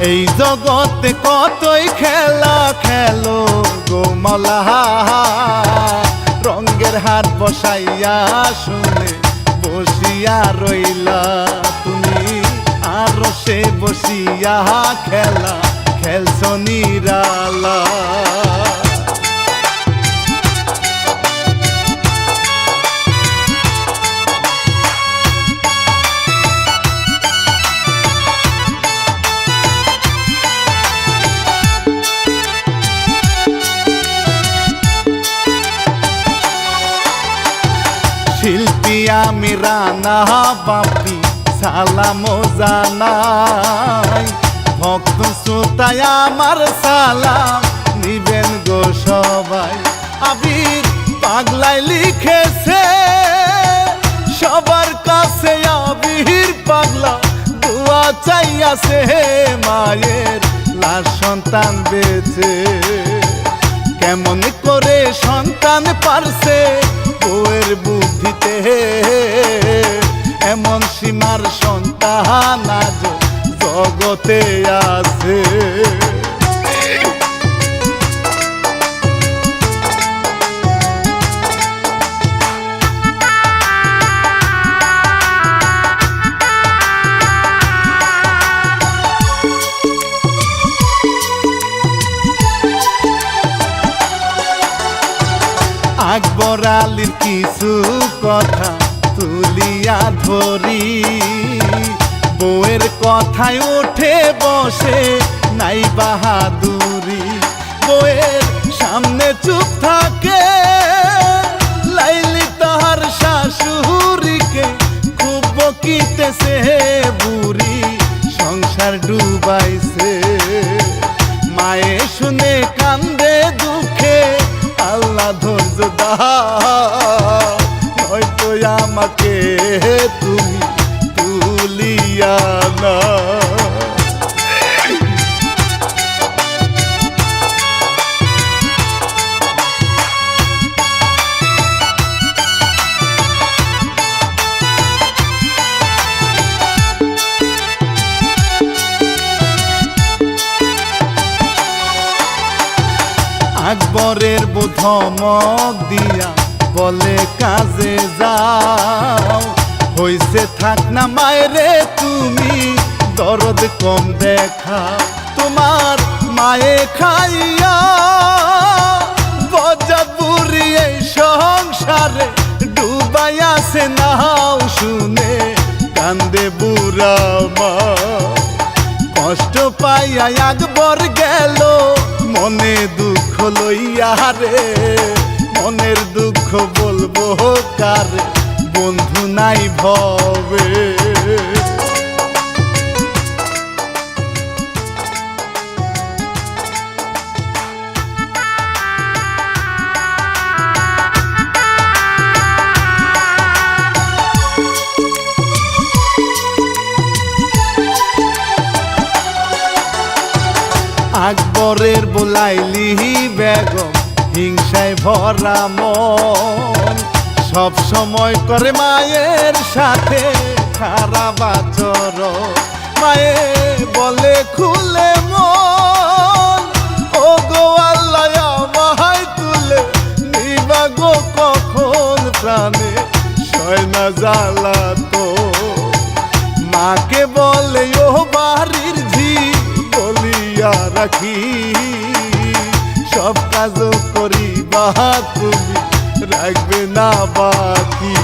এই জগতে কতই খেলা খেলো গো মাওলা, রঙ্গের হাট বসাইয়া শুনে বসিয়া রইলা তুমি, আর সে বসিয়া খেলা খেলছো নিরালা। শিল্পী আমি রানা বাপি সালাম জানাই, ভক্ত শ্রোতায় আমার সালাম নিবেন গো সবাই। আবির পাগলাই লিখেছে সবার কাছে, আবির পাগলা দোয়া চাইয়াছে, মায়ের লাশ সন্তান বেঁচে কেমন করে সন্তান পারছে বউয়ের বুদ্ধিতে, এমন সীমার সন্তান আজ জগতে আছে। আকবর আলীর কিছু কথা তুলিয়া ধরি, বউয়ের কথায় উঠে বসে নাই বাহাদুরি, বউয়ের সামনে চুপ থাকে লাইলি তাহার শাশুড়িকে খুব বকিতেছে, বুড়ি সংসার ডুবাইছে, মায়ে শুনে কান্দে দুঃখে আল্লাহ ধৈর্য দাও, নয়তো আমাকে তুমি তুলিয়া না। আকবরের ধমক দিয়া বলে কাজে যাও, হইছে থাক না মায়েরে তুমি দরদ কম দেখা, তোমার মায়ে খাইয়া বজ্জাত বুড়ি এই সংসারে ডুবাইয়াছে, নাও শুনে কান্দে বুড়া মা, কষ্ট পাইয়া আকবর গেল মনে দুঃখ লইয়া রে, মনের দুঃখ বলবো কারে বন্ধু নাই ভবে। আকবরের বোলাইলি বেগম হিংসায় ভরা মন, সব সময় করে মায়ের সাথে খারাপ আচরণ, মায়ে বলে খুলে মন, ও গো আল্লাহ আমায় তুলে নিবা গো কখন প্রাণে সয় না জ্বালা তো, মাকে বলে ও বাড়ির ঝি বলিয়া রাখি, সব কাজ করিবা তুমি রাখবে না বাকি।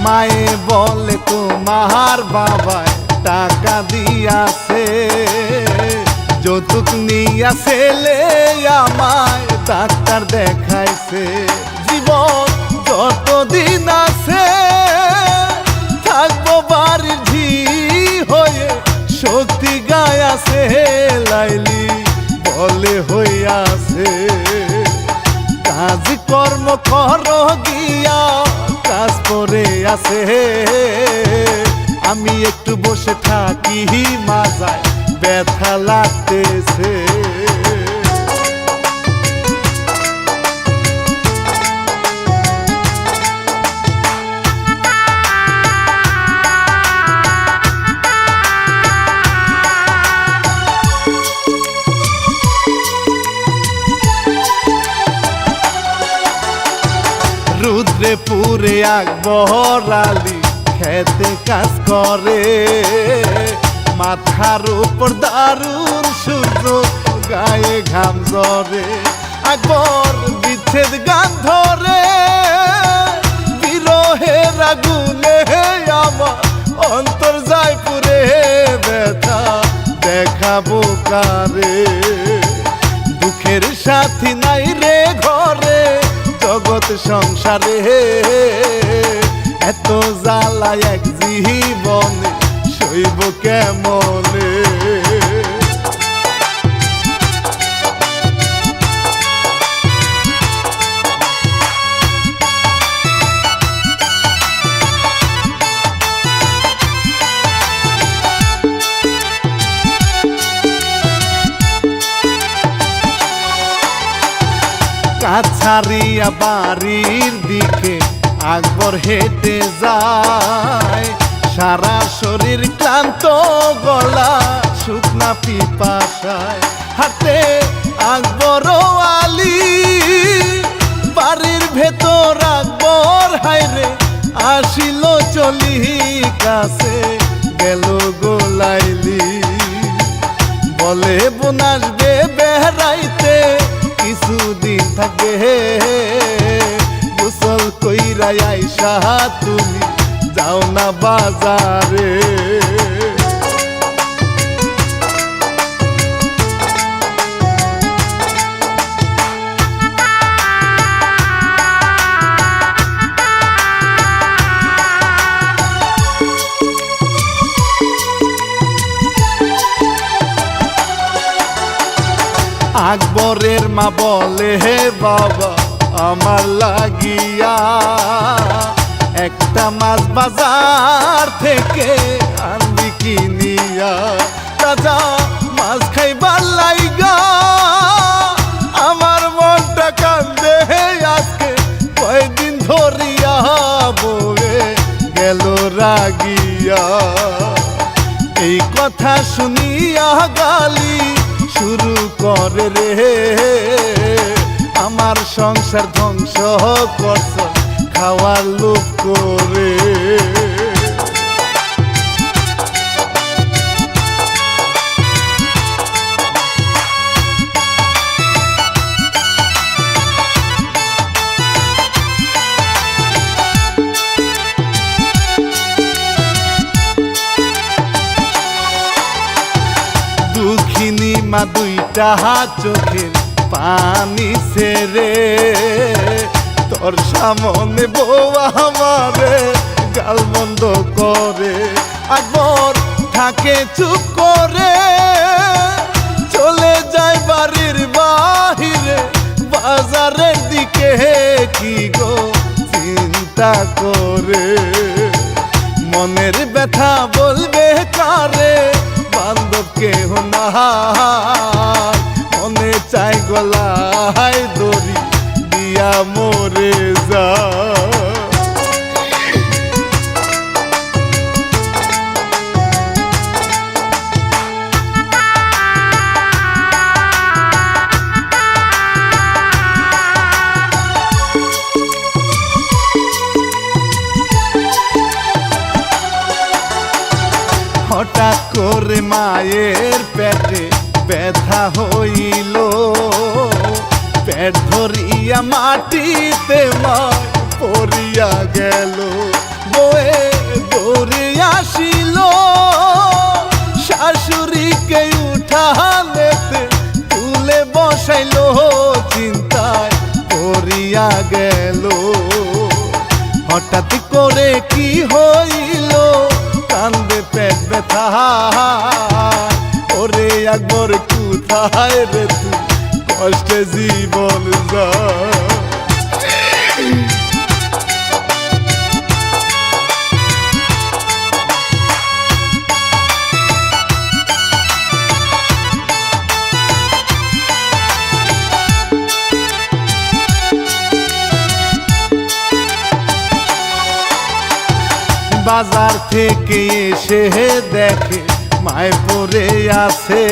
মায়ে বলে তোমার বাবায় টাকা দিয়াছে, যৌতুক নিয়া ছেলে আমায় ডাক্তার দেখাইছে, জীবন যতদিন আছে থাকবো বাড়ির ঝি হয়ে, শক্তি গায়াছে লাইলি বলে হইয়াছে, কাজ কর্ম কর গিয়া কাজ পড়ে আছে, আমি একটু বসে থাকি মাজায় ব্যথা লাগতেছে। রুদ্রপুরে আকবর আলী খেতে কাজ করে, মাথার উপর দারুণ সূর্য, গায়ে ঘাম ঝরে। আকবর বিচ্ছেদ গান ধরে, বিরহের আগুনে আমার অন্তর যায় পুরে, ব্যথা দেখাবো কারে। দুঃখের সাথী নাই রে ঘরে, জগৎ সংসারে এত জ্বালা এক জীবনে সইব কেমনে। কাছারিয়া বাড়ির দিকে আকবর হেঁটে যায়, সারা শরীর ক্লান্ত, গলা শুকনা পিপাসায়। হাতে আকবর আলী বাড়ির ভেতর, আকবর হাইরে আসিল চলি, কাছে গেল গোলাইলি, বলে বোন আসবে বেড়াইতে, কিছুদিন থাকে গোসল কইরা আইসা তুমি যাও না বাজারে। আকবরের মা বলে, হে বাবা আমার লাগিয়া একটা মাছ বাজার থেকে আনবি কিনিয়া, তাজা মাছ খাইবার লাইগা আমার মনটা কান্দে আজকে কয়দিন ধরিয়া, বলে গেল রাগিয়া। এই কথা শুনিয়া গালি শুরু করে রে, আমার সংসার ধ্বংস করছ খাওয়ার লোভ করে। দুঃখিনী মা দুইটা চোখের পানি ছেড়ে, তোর সামনে বউ আমারে গালমন্দ করে। আকবর থাকে চুপ করে, চলে যায় বাড়ির বাহিরে, বাজারের দিকে কি গো চিন্তা করে। মনের ব্যথা বলবে কারে, বান্ধব কেহ নাই, মনে চাই গলায় দড়ি দিয়া মরে যা। হঠাৎ করে মায়ের পেটে ব্যথা হইল, পেট ধরিয়া মাটিতে মা পড়িয়া গেল। বয়ে দৌড়ে আসিল, শাশুড়িকে উঠানেতে তুলে বসাইল, চিন্তায় পড়িয়া গেল। হঠাৎ করে কি হইল, কান্দে পেট ব্যথা, ওরে আকবর কোথায় রে তুই, কষ্টে জীবন যা। বাজার থেকে এসে দেখে মায় পড়ে আছে,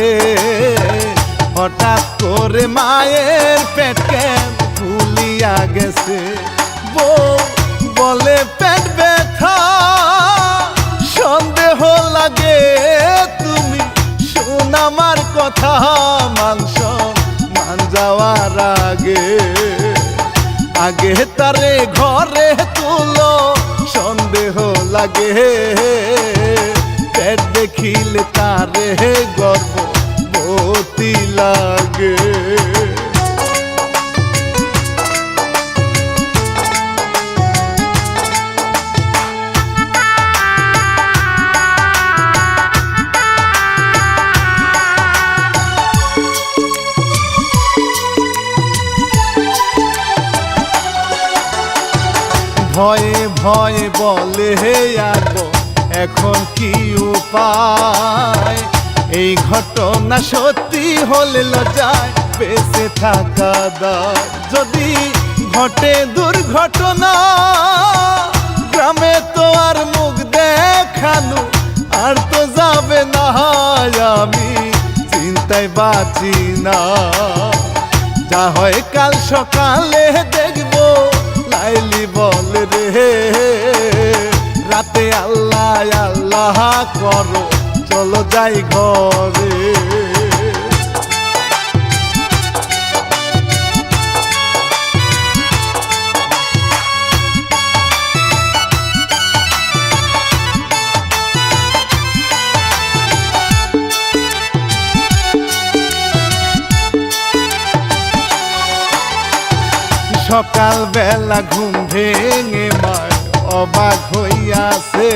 হঠাৎ করে মায়ের পেট কেন ফুলিয়া গেছে। বউ বলে পেট ব্যথা, সন্দেহ লাগে তুমি শোন আমার কথা, মাংস মান যাওয়ার আগে আগে তারে ঘরে তুলো, সন্দেহ লাগে পেট দেখিলে তারে গর্ভবতী লাগে। ভয়ে ভয়ে বলে আগো এখন কি উপায়, এই ঘটনা সত্যি হলে লজ্জায় বেঁচে থাকা দায়। যদি ঘটে দুর্ঘটনা গ্রামে তো আর মুখ দেখানো আর তো যাবে না, আমি চিন্তায় বাঁচি না। যা হয় কাল সকালে দেখবো, লাইলি বল রে রাতে আল্লাহ আল্লাহ করো, চলো যাই ঘরে। সকাল বেলা ঘুম ভেঙে মায় অবাক হইয়াছে,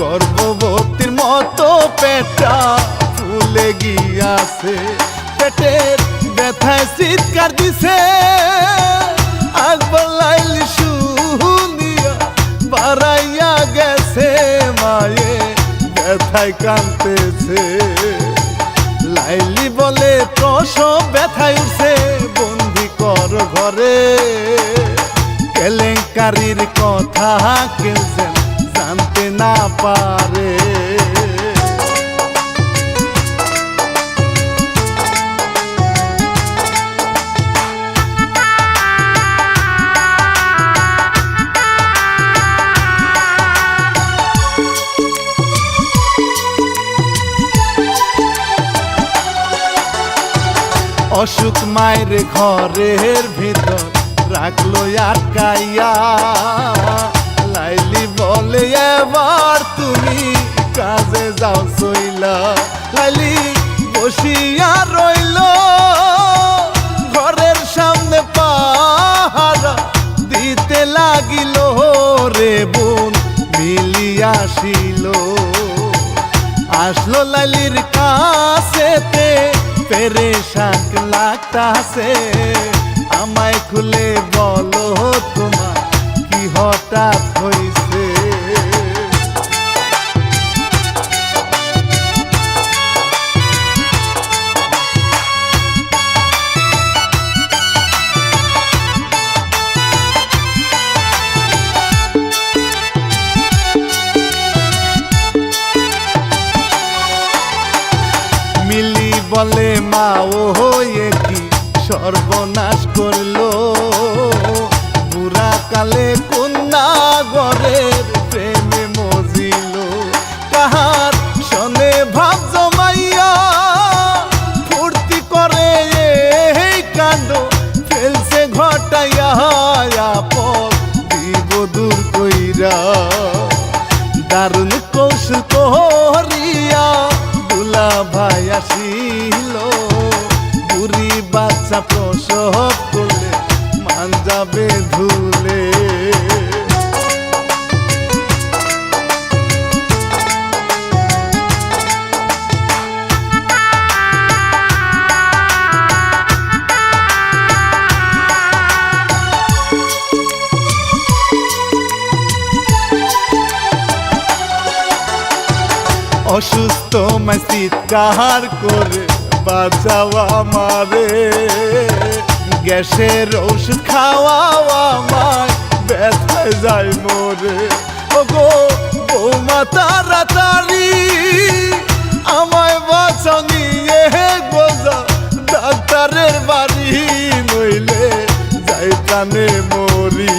গর্ভবতীর মতো পেটটা ফুলে গিয়াছে। পেটের ব্যথায় চিৎকার দিছে, আকবর লাইলি শুনিয়া বাড়াইয়া গেছে, মায়ে ব্যথায় কাঁদতেছে। লাইলি বলে প্রসব ব্যথায় উঠছে, বন্দি কর ঘরে। কেলেঙ্কারির কথা কেউ যেন জানতে না পারে। অসুখ মায়ের ঘরের ভিতর রাখলো আটকাইয়া, লাইলি বলে এবার তুমি কাজে যাও চইলা। লাইলি বসিয়া রইল ঘরের সামনে পাহারা দিতে লাগিল, রে বোন মিলিয়া আসিল। আসলো লাইলির কাছেতে পেরেশান লাগতাছে, আমায় খুলে বলো তোমার কি হঠাৎ হইছে। মিলি বলে মা ও হয়ে কি সর্বনাশ করলো, বুড়া কালে কন্যা গরের প্রেমে মজিল। কাহার শোনে ভাব জমাইয়া ফুর্তি করে এই কাণ্ড ফেলছে ঘটাইয়া, আপদ দিব দূর কইরা। দারুণ কৌশল করিয়া দুলা ভাই আসিল, বুড়ি বাচ্চা প্রসব করলে মান যাবে ধুলে। অসুস্থ মাই চিৎকার করে বাঁচাও আমারে, গ্যাসের ওষুধ খাওয়াও আমায় ব্যথায় যায় মোরে। ওগো বৌমা তাড়াতাড়ি আমায় বাঁচাও নিয়ে গোজা ডাক্তারের বাড়ি, নইলে যাই প্রাণে মরি।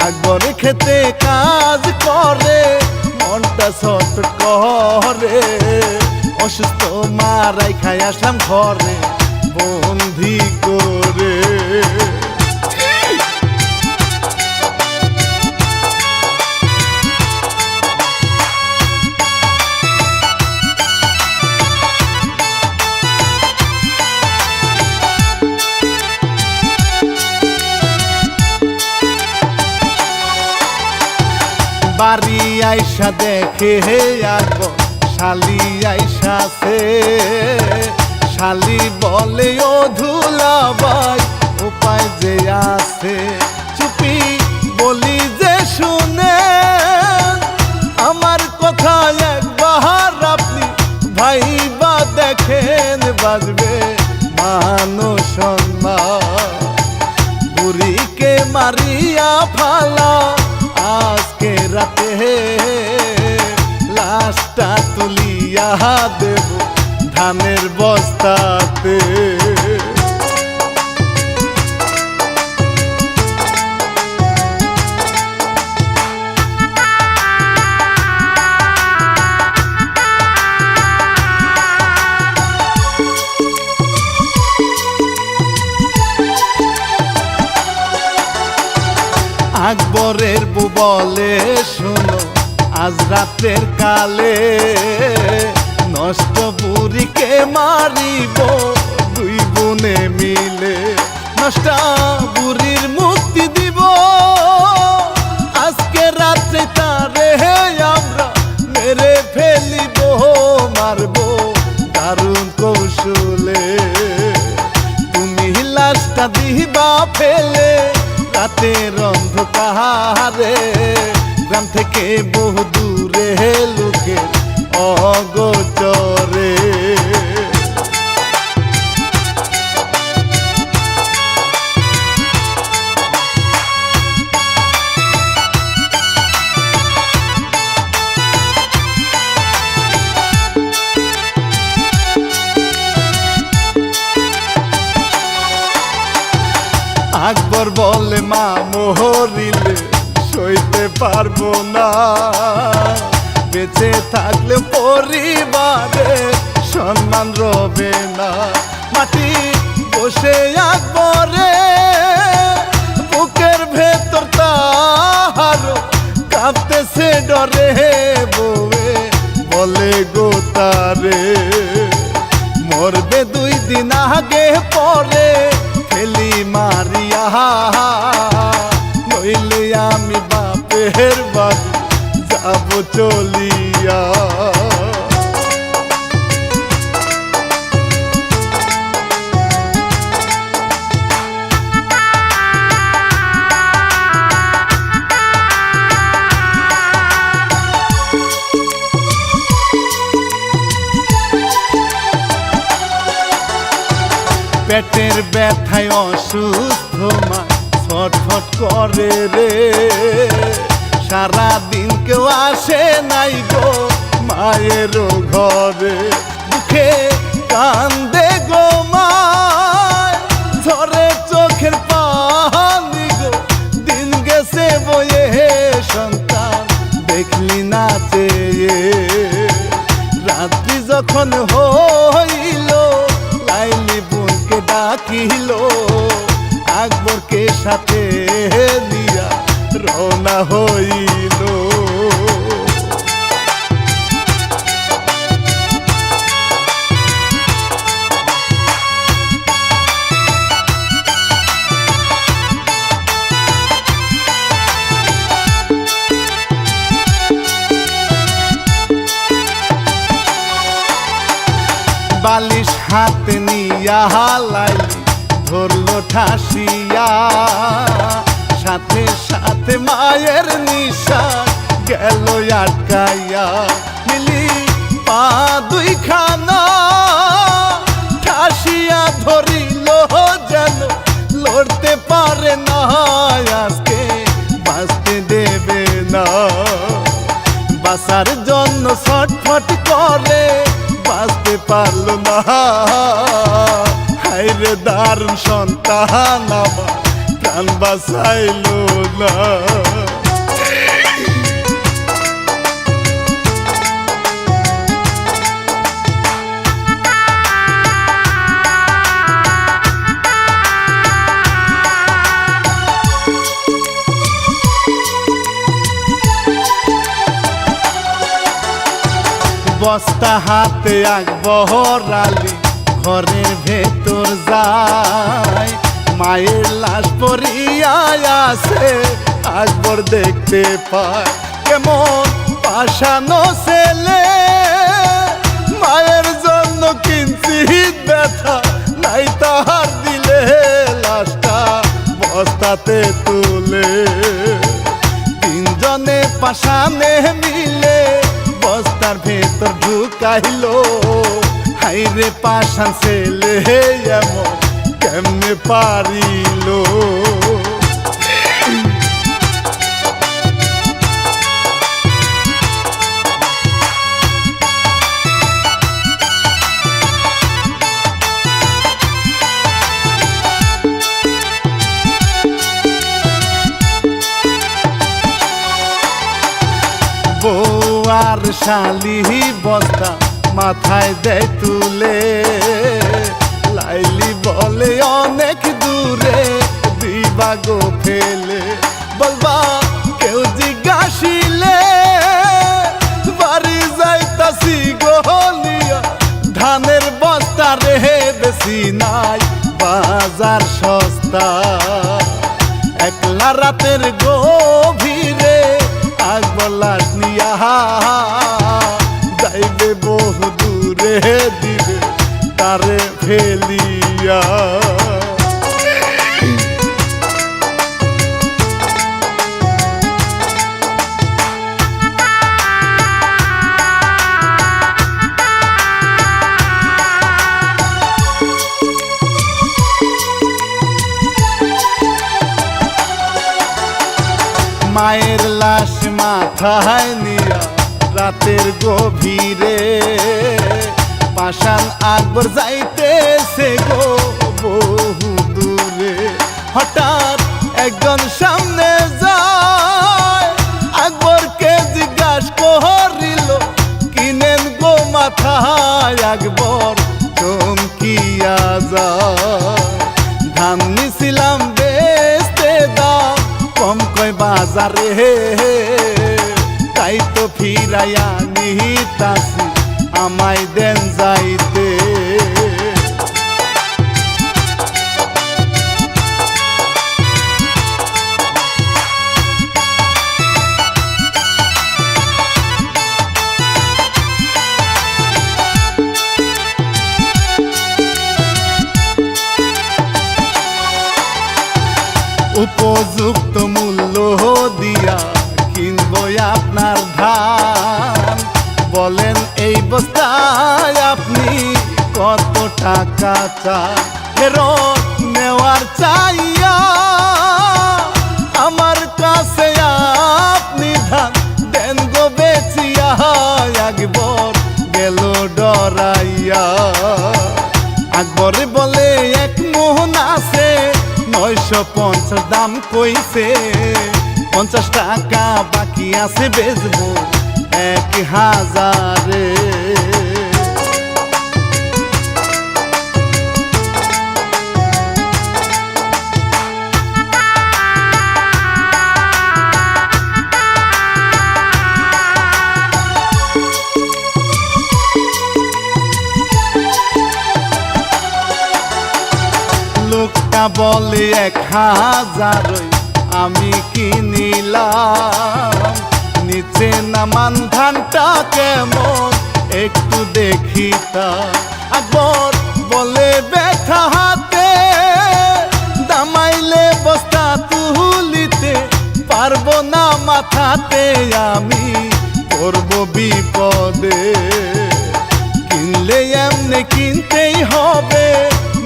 আকবর খেতে কাজ করে মনটা সত করে, অসুস্থ মারাই খাই আসলাম ঘরে বন্দি করে। বাড়ি আইসা দেখে আকবর শালি আইসাছে, শালি বলে ও দুলাভাই উপায় যে আছে, চুপি বলি যে শুনে আমার কথা একবার আপনি ভাইবা দেখেন, বাজবে মানো সম্মান। বুড়িকে মারিয়া ফালা আজকে রাতে লাশটা তুলিয়া দেব ধানের বস্তাতে। আকবরের বউ বলে শোনো আজ রাতের কালে নষ্ট বুড়িকে মারিব দুই বোনে মিলে, নষ্ট বুড়ির মুক্তি দিব আজকে রাত্রে তারে আমরা মেরে ফেলিব, মারব দারুণ কৌশলে। তুমি লাশটা দিবা ফেলে রাতের অন্ধকারে, গ্রাম থেকে বহু দূরে লোকের অগোচরে। আকবর বলে মা মরিলে সইতে পারবো না, বেঁচে থাকলে পরিবারে সম্মান রবে না। মাটি বসে আকবরে বুকের ভেতর তাহার কাঁপতেছে ডরে, বউয়ে বলে গো তারে মরবে দুই দিন আগে পরে ফেলি মারিয়া, নইলে আমি বাপের বাড়ি যাব চলিয়া। পেটের ব্যথায় অসুস্থ মা ছটফট করে রে, সারাদিন কেউ আসে নাই গো মায়ের ঘরে, দুঃখে কান্দে গো মা ঝরে চোখের পানি গো, দিন গেছে বয়ে সন্তান দেখলি না চেয়ে। রাত্রি যখন হইল লাইলি বোনকে ডাকিল, আকবরকে সাথে নিয়া রওনা হইল। বালিশ হাতে নিয়া লাইলি ধরলো ঠাসিয়া, সাথে সাথে মায়ের নিশান গেল আটকাইয়া, মিলি পা দুই খানা ঠাসিয়া ধরিল যেন লড়তে পারে না, আজকে বাঁচতে দেবে না। পারলো না, হায়রে দারুণ সন্তান আমার প্রাণ বাঁচাইলো না। বস্তা হাতে আকবর আলী ঘরের ভেতর যায়, মায়ের লাশ পড়িয়া আছে আকবর দেখতে পায় কেমন পাশানো ছেলে, মায়ের জন্য কিঞ্চিত ব্যথা নাই তাহার দিলে, লাশটা বস্তাতে তুলে তিনজনে পাশানে মিলে বস্তার ভেতর ঢুকাইলো, হাইরে পাশান ছেলে এমন কেমনে পারিলো। বউ আর শালি বস্তা মাথায় দেয় তুলে, লাইলি বলে অনেক দূরে দিবা গো ফেলে, বলবা কেউ জিজ্ঞাসিলে বাড়ি যাইতাছি গলিয়া, ধানের বস্তা রে বেশি নাই বাজার সস্তা, একলা রাতের গভীরে আকবর লাশ নিয়া যাইবে বহু দূরে, দিবে তারে ফেলিয়া। মায়ের লাশ মাথায় নিয়া রাতের গভীরে পাশান আকবর যাইতেছে গো বহু দূরে, হঠাৎ একজন সামনে যায় আকবরকে জিজ্ঞাসা করিল কিনেন গো মাথায়, আকবর চমকিয়া যায়, ধান নিছিলাম বেচতে দাও কম কয় বাজারে, তাই তো ফিরাইয়া নিতাছি আমায় দেন যাইতে। উপযুক্ত মূল্য দিয়া কিনবো আপনার ধান, বলেন এই বস্তায় আপনি কত টাকা চান, ফেরত নেওয়ার চাইয়া আমার কাছে আপনি ধান দেন গো বেচিয়া, আকবর গেল ডরাইয়া, আকবর বলে এক মোহন আছে 950 দাম কইছে, 50 টাকা বাকি আছে বেচবো 1000-এ। লোকটা বলে 1000 আমি কিনিলাম, নিচে নামান ধানটা কেমন একটু দেখিতা, আকবর বলে ব্যথা হাতে দামাইলে বস্তা তুলিতে পারবো না মাথাতে, আমি পড়ব বিপদে, কিনলে এমনি কিনতেই হবে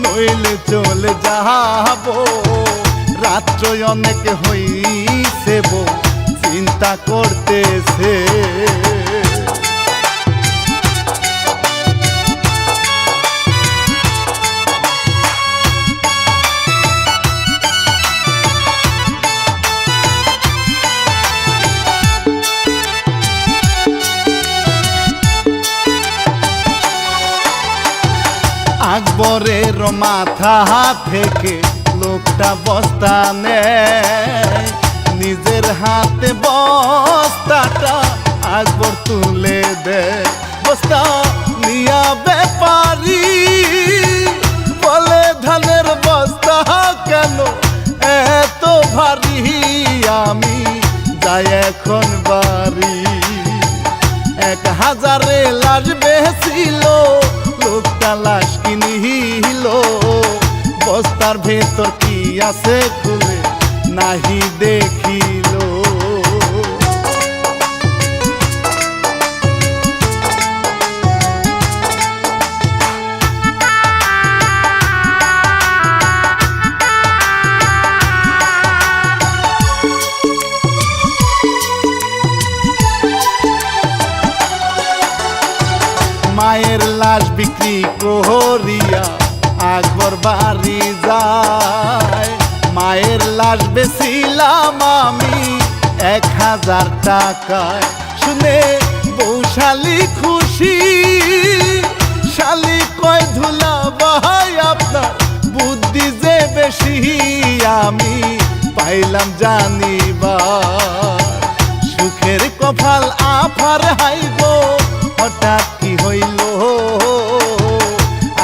নইলে চলে যাব, রাত্র অনেক হইছে চিন্তা করতেছে। আকবরের মাথা থেকে লোকটা বস্তা নেয়, নিজের হাতে বস্তাটা আকবর তুলে দেয়। বস্তা নিয়া ব্যাপারী বলে ধানের বস্তা কেন এত ভারী, আমি যাই এখন বাড়ি। 1000-এ লাশ বেছিল, লোকটা লাশ কিনিল, বস্তার ভেতর কি আছে খুলে নাহি দেখিল। মায়ের লাশ বিক্রি করিয়া আকবর বাড়ি যায়, মায়ের লাশ বেচিলাম আমি 1000 টাকায়। শুনে বৌশালী খুশি, শালি কয় ধুলা ভাই আপনার বুদ্ধি যে বেশি, আমি পাইলাম জানিবার সুখের কপাল আফার হাইব। হঠাৎ কি হইল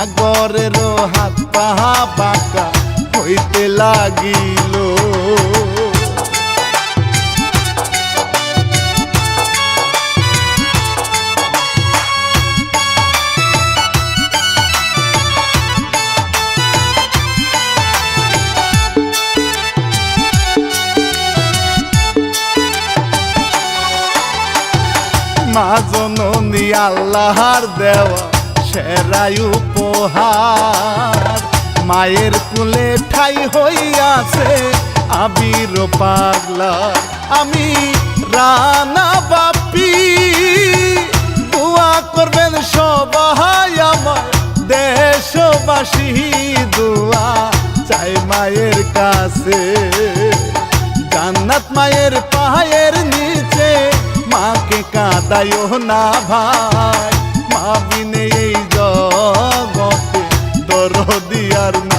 আকবরের হাত পাহা বাঁকা হইতে লাগিল। মা জননী আল্লাহর দেওয়া সেরাই উপহার, মায়ের কুলে ঠাই হইয়াছে আবির পাগলা। আমি রানা বাপি, দোয়া করবেন সবাই আমার দেশবাসী, দোয়া চাই মায়ের কাছে। জান্নাত মায়ের পায়ের নিচে, মাকে কাঁদায়ো না ভাই, মা বিনে এই জগতে দরদি আর না।